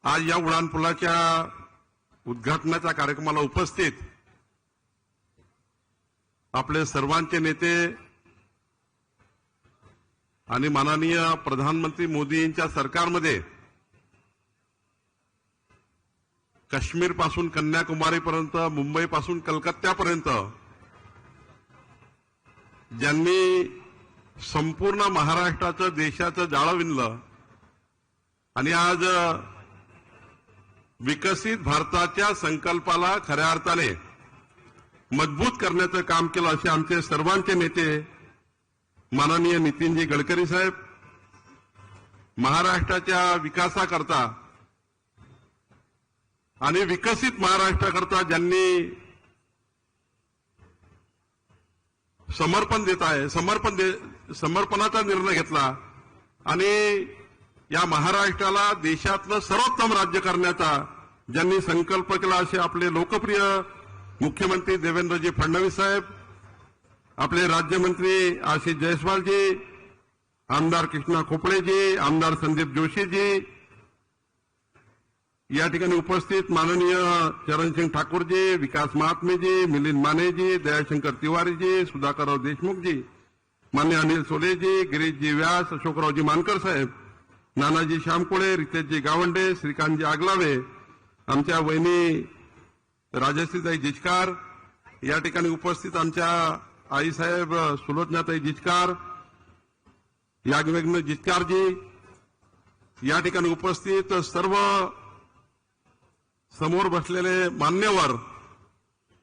आज या उड्डाणपुलाच्या उद्घाटनाच्या कार्यक्रमाला उपस्थित आपले सर्वांचे नेते आणि माननीय प्रधानमंत्री मोदी यांच्या सरकारमध्ये काश्मीरपासून कन्याकुमारीपर्यंत, मुंबईपासून कलकत्त्यापर्यंत ज्यांनी संपूर्ण महाराष्ट्राचं, देशाचं जाळं विणलं आणि आज विकसित भारताच्या संकल्पाला खऱ्या अर्थाने मजबूत करण्याचं काम केलं असे आमचे सर्वांचे नेते माननीय नितीनजी गडकरी साहेब, महाराष्ट्राच्या विकासाकरता आणि विकसित महाराष्ट्राकरता ज्यांनी समर्पणाचा निर्णय घेतला आणि या महाराष्ट्राला देशातलं सर्वोत्तम राज्य करण्याचा ज्यांनी संकल्प केला असे आपले लोकप्रिय मुख्यमंत्री देवेंद्रजी फडणवीस साहेब, आपले राज्यमंत्री आशिष जयस्वालजी, आमदार कृष्णा खोपडेजी, आमदार संदीप जोशीजी, या ठिकाणी उपस्थित माननीय चरणसिंग ठाकूरजी, विकास महात्मेजी, मिलिंद मानेजी, दयाशंकर तिवारीजी, सुधाकरराव देशमुखजी, मान्य अनिल सोलेजी, गिरीशजी व्यास, अशोकरावजी मानकर साहेब, नानाजी श्यामकुळे, रितेशजी गावंडे, श्रीकांतजी आगलावे, आमच्या वहिनी राजश्रीताई जिचकार, या ठिकाणी उपस्थित आमच्या आईसाहेब सुलोचनाताई जिचकार, याज्ञवल्क्य जिचकारजी, या ठिकाणी उपस्थित सर्व समोर बसलेले मान्यवर,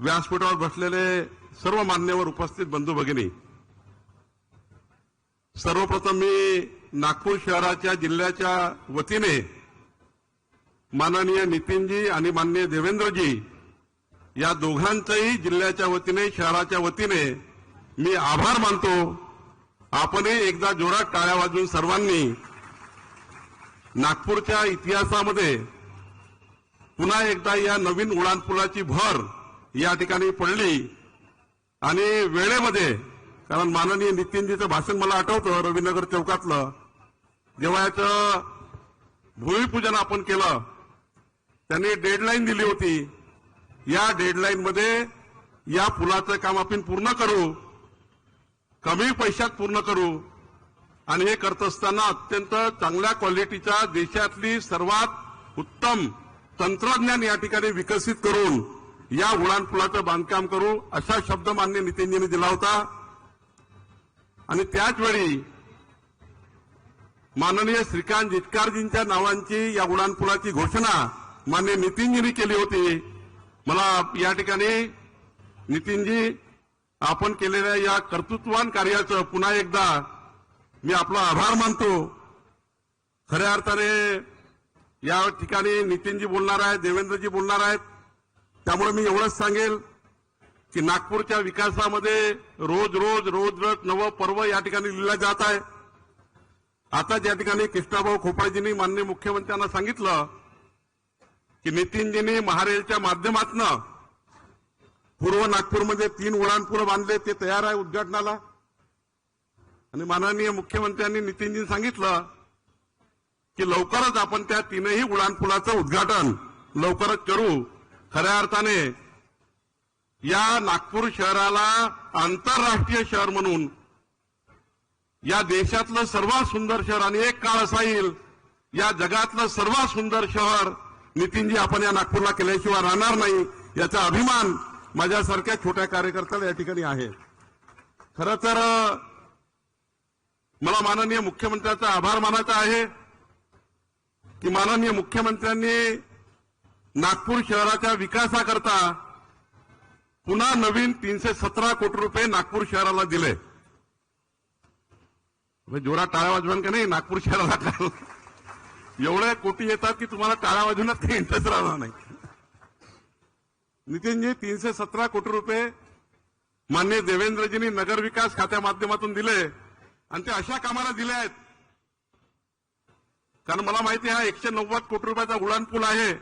व्यासपीठावर बसलेले सर्व मान्यवर, उपस्थित बंधू भगिनी, सर्वप्रथम मी नागपूर शहराच्या जिल्ह्याच्या वतीने माननीय नितीनजी आणि माननीय देवेंद्रजी या दोघांचंही जिल्ह्याच्या वतीने, शहराच्या वतीने मी आभार मानतो. आपणही एकदा जोरात टाळ्या वाजवून सर्वांनी नागपूरच्या इतिहासामध्ये पुन्हा एकदा या नवीन उड्डाणपुलाची भर या ठिकाणी पडली आणि वेळेमध्ये, कारण माननीय नितीनजीचं भाषण मला आठवतं रवीनगर चौकातलं, जेव्हा याचं भूमिपूजन आपण केलं त्यांनी डेडलाईन दिली होती. या डेडलाईनमध्ये या पुलाचं काम आपण पूर्ण करू, कमी पैशात पूर्ण करू आणि हे करत असताना अत्यंत चांगल्या क्वालिटीचा देशातली सर्वात उत्तम तंत्रज्ञान या ठिकाणी विकसित करून या उड्डाणपुलाचं बांधकाम करू, असा शब्द मान्य नितीनजींनी दिला होता. आणि त्याचवेळी माननीय श्रीकांत जिचकारजींच्या नावांची या उड्डाणपुलाची घोषणा मान्य नितीनजींनी केली होती. मला या ठिकाणी नितीनजी आपण केलेल्या या कर्तृत्ववान कार्याचं पुन्हा एकदा मी आपला आभार मानतो. खऱ्या अर्थाने या ठिकाणी नितीनजी बोलणार आहेत, देवेंद्रजी बोलणार आहेत, त्यामुळे मी एवढंच सांगेल की नागपूरच्या विकासामध्ये रोज नवं पर्व या ठिकाणी लिहिलं जात आहे. आता ज्या ठिकाणी कृष्णाभाऊ खोपडेजींनी माननीय मुख्यमंत्र्यांना सांगितलं की नितीनजींनी महारेलच्या माध्यमातून पूर्व नागपूरमध्ये 3 उड्डाणपूल बांधले, ते तयार आहे उद्घाटनाला. आणि माननीय मुख्यमंत्र्यांनी नितीनजींनी सांगितलं की लवकरच आपण त्या 3ही उड्डाणपुलाचं उद्घाटन लवकरच करू. खऱ्या अर्थाने या नागपूर शहराला आंतरराष्ट्रीय शहर म्हणून, या देशातलं सर्वात सुंदर शहर आणि एक काळ असा येईल या जगातलं सर्वात सुंदर शहर नितीनजी आपण या नागपूरला केल्याशिवाय राहणार नाही, याचा अभिमान माझ्यासारख्या छोट्या कार्यकर्त्याला या ठिकाणी आहे. खरं तर मला माननीय मुख्यमंत्र्यांचा आभार मानायचा आहे की माननीय मुख्यमंत्र्यांनी नागपूर शहराच्या विकासाकरता पुन्हा नवीन 317 कोटी रुपये नागपूर शहराला दिले. जोरात टाळ्या वाजवान का नाही नागपूर शहराला? एवढे कोटी येतात की तुम्हाला टाळ्या वाजवण्यात काही इंटरेस्ट राहणार नाही. नितीनजी 317 कोटी रुपये माननीय देवेंद्रजींनी नगर विकास खात्या माध्यमातून दिले आणि ते अशा कामाला दिले आहेत, कारण मला माहिती आहे हा 190 कोटी रुपयाचा उड्डाणपूल आहे,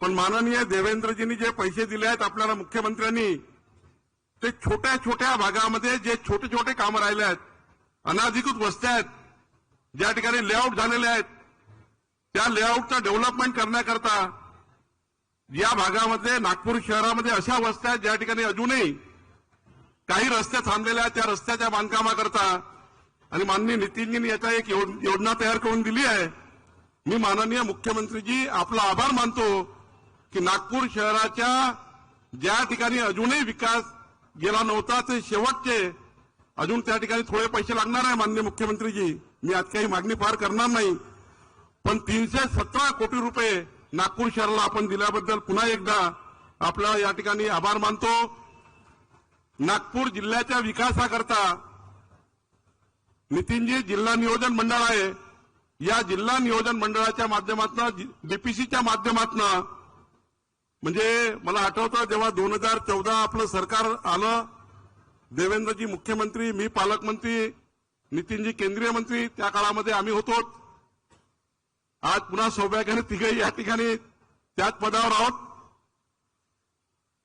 पण माननीय देवेंद्रजींनी जे पैसे दिले आहेत आपल्याला मुख्यमंत्र्यांनी, ते छोट्या छोट्या भागामध्ये जे छोटे छोटे कामं राहिले आहेत, अनाधिकृत वस्त्या आहेत, ज्या ठिकाणी लेआउट झालेले आहेत, त्या लेआउटचं डेव्हलपमेंट करण्याकरता या भागामध्ये नागपूर शहरामध्ये अशा वस्त्या आहेत ज्या ठिकाणी अजूनही काही रस्ते थांबलेले आहेत, त्या रस्त्याच्या बांधकामाकरता आणि माननीय नितीनजींनी याचा एक योजना तयार करून दिली आहे. मी माननीय मुख्यमंत्रीजी आपला आभार मानतो की नागपूर शहराच्या ज्या ठिकाणी अजूनही विकास गेला नव्हता ते शेवटचे अजून त्या ठिकाणी थोडे पैसे लागणार आहे. माननीय मुख्यमंत्रीजी, मी आज काही मागणी फार करणार नाही, पण 317 कोटी रुपये नागपूर शहराला आपण दिल्याबद्दल पुन्हा एकदा आपला या ठिकाणी आभार मानतो. नागपूर जिल्ह्याच्या विकासाकरता नितीनजी जिल्हा नियोजन मंडळ आहे. या जिल्हा नियोजन मंडळाच्या माध्यमातून डीपीसीच्या माध्यमातून म्हणजे मला आठवतं जेव्हा 2014 आपलं सरकार आलं, देवेंद्रजी मुख्यमंत्री, मी पालकमंत्री, नितीनजी केंद्रीय मंत्री, त्या काळामध्ये आम्ही होतो. आज पुन्हा सौभाग्याने तिघही या ठिकाणी त्याच पदावर आहोत.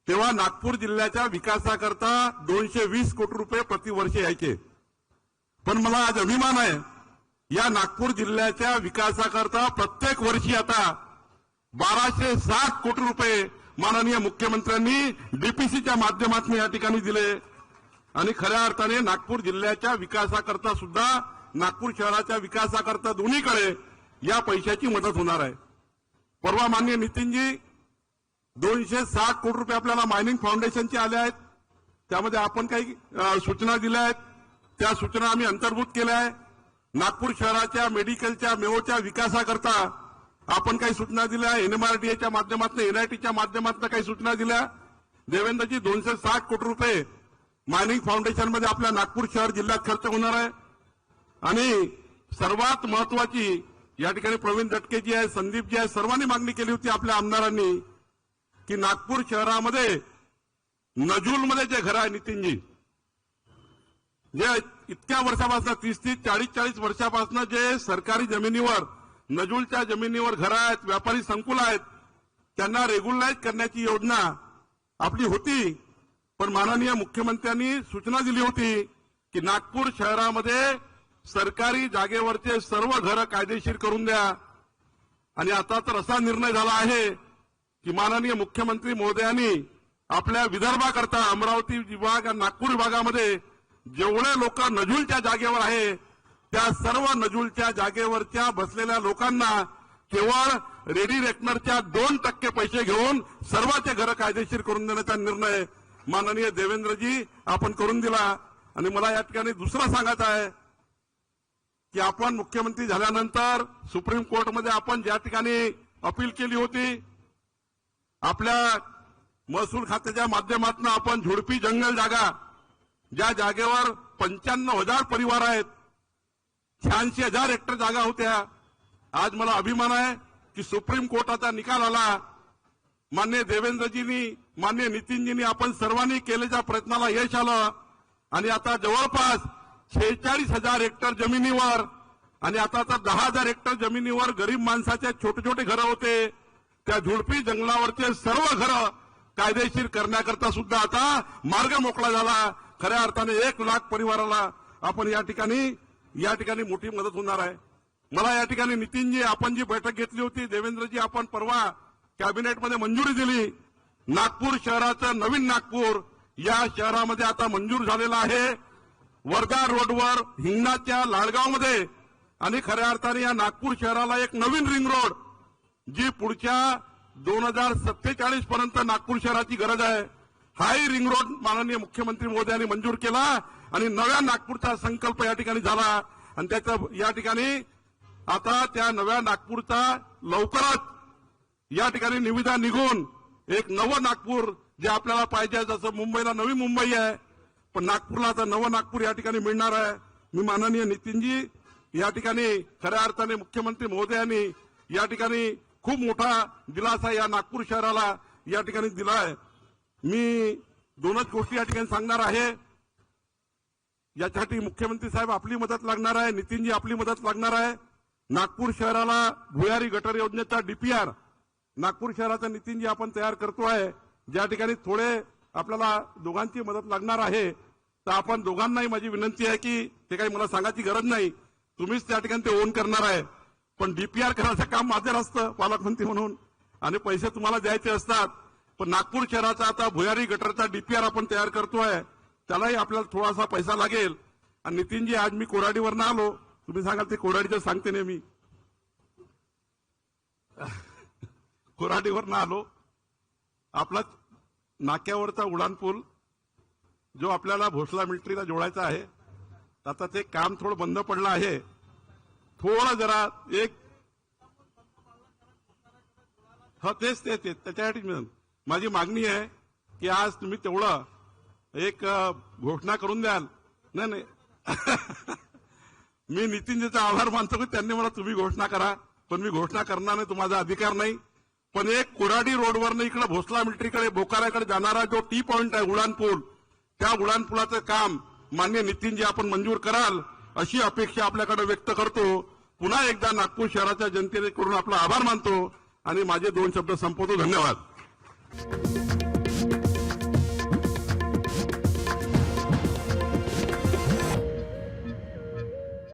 तेव्हा नागपूर जिल्ह्याच्या विकासाकरता 220 कोटी रुपये प्रतिवर्ष यायचे. पण मला आज अभिमान आहे या नागपूर जिल्ह्याच्या विकासाकरता प्रत्येक वर्षी आता 1260 कोटी रुपये माननीय मुख्यमंत्र्यांनी डीपीसीच्या माध्यमातून या ठिकाणी दिले आणि खऱ्या अर्थाने नागपूर जिल्ह्याच्या विकासाकरता सुद्धा नागपूर शहराच्या विकासाकरता दोन्हीकडे या पैशाची मदत होणार आहे. परवा माननीय नितीनजी 260 कोटी रुपये आपल्याला मायनिंग फाउंडेशनचे आले आहेत. त्यामध्ये आपण काही सूचना दिल्या आहेत, त्या सूचना आम्ही अंतर्भूत केल्या आहे. नागपूर शहराच्या मेडिकलच्या मेओच्या विकासाकरता आपण काही सूचना दिल्या, एनएमआरडीएच्या माध्यमातून, एनआयटीच्या माध्यमातून काही सूचना दिल्या. देवेंद्रजी 260 कोटी रुपये मायनिंग फाउंडेशनमध्ये आपल्या नागपूर शहर जिल्ह्यात खर्च होणार आहे. आणि सर्वात महत्वाची या ठिकाणी प्रवीण दटकेजी आहे, संदीपजी आहे, सर्वांनी मागणी केली होती आपल्या आमदारांनी की नागपूर शहरामध्ये नजूलमध्ये जे घर आहे नितीनजी, जे इतक्या वर्षापासून 30-30, 40-40 वर्षापासून जे सरकारी जमिनीवर नजूलच्या जमिनीवर घरं आहेत, व्यापारी संकुल आहेत, त्यांना रेग्युलराईज करण्याची योजना आपली होती. पण माननीय मुख्यमंत्र्यांनी सूचना दिली होती की नागपूर शहरामध्ये सरकारी जागेवरचे सर्व घरं कायदेशीर करून द्या. आणि आता तर असा निर्णय झाला आहे की माननीय मुख्यमंत्री महोदयांनी आपल्या विदर्भाकरता अमरावती विभाग आणि नागपूर विभागामध्ये जेवढे लोक नजूलच्या जागेवर आहे त्या सर्व नजूलच्या जागेवरच्या बसलेल्या लोकांना केवळ रेडी रेकनरच्या 2% पैसे घेऊन सर्वांचे घरं कायदेशीर करून देण्याचा निर्णय माननीय देवेंद्रजी आपण करून दिला. आणि मला या ठिकाणी दुसरं सांगायचं आहे की आपण मुख्यमंत्री झाल्यानंतर सुप्रीम कोर्टमध्ये आपण ज्या ठिकाणी अपील केली होती, आपल्या महसूल खात्याच्या माध्यमातून आपण झुडपी जंगल जागा, ज्या जागेवर 95,000 परिवार आहेत, 86,000 हेक्टर जागा होत्या. आज मला अभिमान आहे की सुप्रीम कोर्टाचा निकाल आला. माननीय देवेंद्रजींनी, माननीय नितीनजींनी, आपण सर्वांनी केलेल्या प्रयत्नाला यश आलं आणि आता जवळपास 46,000 हेक्टर जमिनीवर आणि आता तर 10,000 हेक्टर जमिनीवर गरीब माणसाचे छोटे छोटे घरं होते, त्या झुडपी जंगलावरचे सर्व घरं कायदेशीर करण्याकरता सुद्धा आता मार्ग मोकळा झाला. खऱ्या अर्थाने 1 लाख परिवाराला आपण या ठिकाणी मोठी मदत होणार आहे. मला या ठिकाणी नितीनजी, आपण जी बैठक घेतली होती, देवेंद्रजी, आपण परवा कॅबिनेटमध्ये मंजुरी दिली. नागपूर शहराचं नवीन नागपूर या शहरामध्ये आता मंजूर झालेलं आहे. वर्धा रोडवर हिंगणाच्या लाडगावमध्ये आणि खऱ्या अर्थाने या नागपूर शहराला एक नवीन रिंग रोड जी पुढच्या 2047 पर्यंत नागपूर शहराची गरज आहे, हाही रिंग रोड माननीय मुख्यमंत्री महोदयांनी मंजूर केला आणि नव्या नागपूरचा संकल्प या ठिकाणी झाला. आणि त्याचं या ठिकाणी आता त्या नव्या नागपूरचा लवकरच या ठिकाणी निविदा निघून एक नवं नागपूर जे आपल्याला पाहिजे, जसं मुंबईला नवी मुंबई आहे, पण नागपूरला आता नवं नागपूर या ठिकाणी मिळणार आहे. मी माननीय नितीनजी या ठिकाणी खऱ्या अर्थाने मुख्यमंत्री महोदयांनी या ठिकाणी खूप मोठा दिलासा या नागपूर शहराला या ठिकाणी दिला आहे. मी 2च गोष्टी या ठिकाणी सांगणार आहे. यासाठी मुख्यमंत्री साहेब आपली मदत लागणार आहे, नितीनजी आपली मदत लागणार आहे. नागपूर शहराला भुयारी गटर योजनेचा डीपीआर नागपूर शहराचा नितीनजी आपण तयार करतोय. ज्या ठिकाणी थोडे आपल्याला दोघांची मदत लागणार आहे, तर आपण दोघांनाही माझी विनंती आहे की ते काही मला सांगायची गरज नाही, तुम्हीच त्या ठिकाणी ते ओन करणार आहे. पण डीपीआर करायचं काम माझं नसतं पालकमंत्री म्हणून, आणि पैसे तुम्हाला द्यायचे असतात. पण नागपूर शहराचा आता भुयारी गटरचा डीपीआर आपण तयार करतोय, त्यालाही आपल्याला थोडासा पैसा लागेल. आणि नितीनजी, आज मी कोराडीवरनं आलो, तुम्ही सांगाल ते कोराडीचं सांगते नाही मी, कोराडीवरनं आलो. आपला नाक्यावरचा उड्डाणपूल जो आपल्याला भोसला मिलिटरीला जोडायचा आहे, आता ते काम थोडं बंद पडलं आहे. थोडं जरा एक तेच त्याच्यासाठी माझी मागणी आहे की आज तुम्ही तेवढं एक घोषणा करून द्याल. नाही मी नितीनजीचा आभार मानतो की त्यांनी मला तुम्ही घोषणा करा, पण मी घोषणा करणार नाही, तो माझा अधिकार नाही. पण एक कोराडी रोडवरनं इकडे भोसला मिलिटरीकडे बोकाऱ्याकडे जाणारा जो टी पॉइंट आहे उड्डाणपूल, त्या उड्डाणपुलाचं काम मान्य नितीनजी आपण मंजूर कराल अशी अपेक्षा आपल्याकडे व्यक्त करतो. पुन्हा एकदा नागपूर शहराच्या जनतेकडून आपला आभार मानतो आणि माझे 2 शब्द संपवतो. धन्यवाद.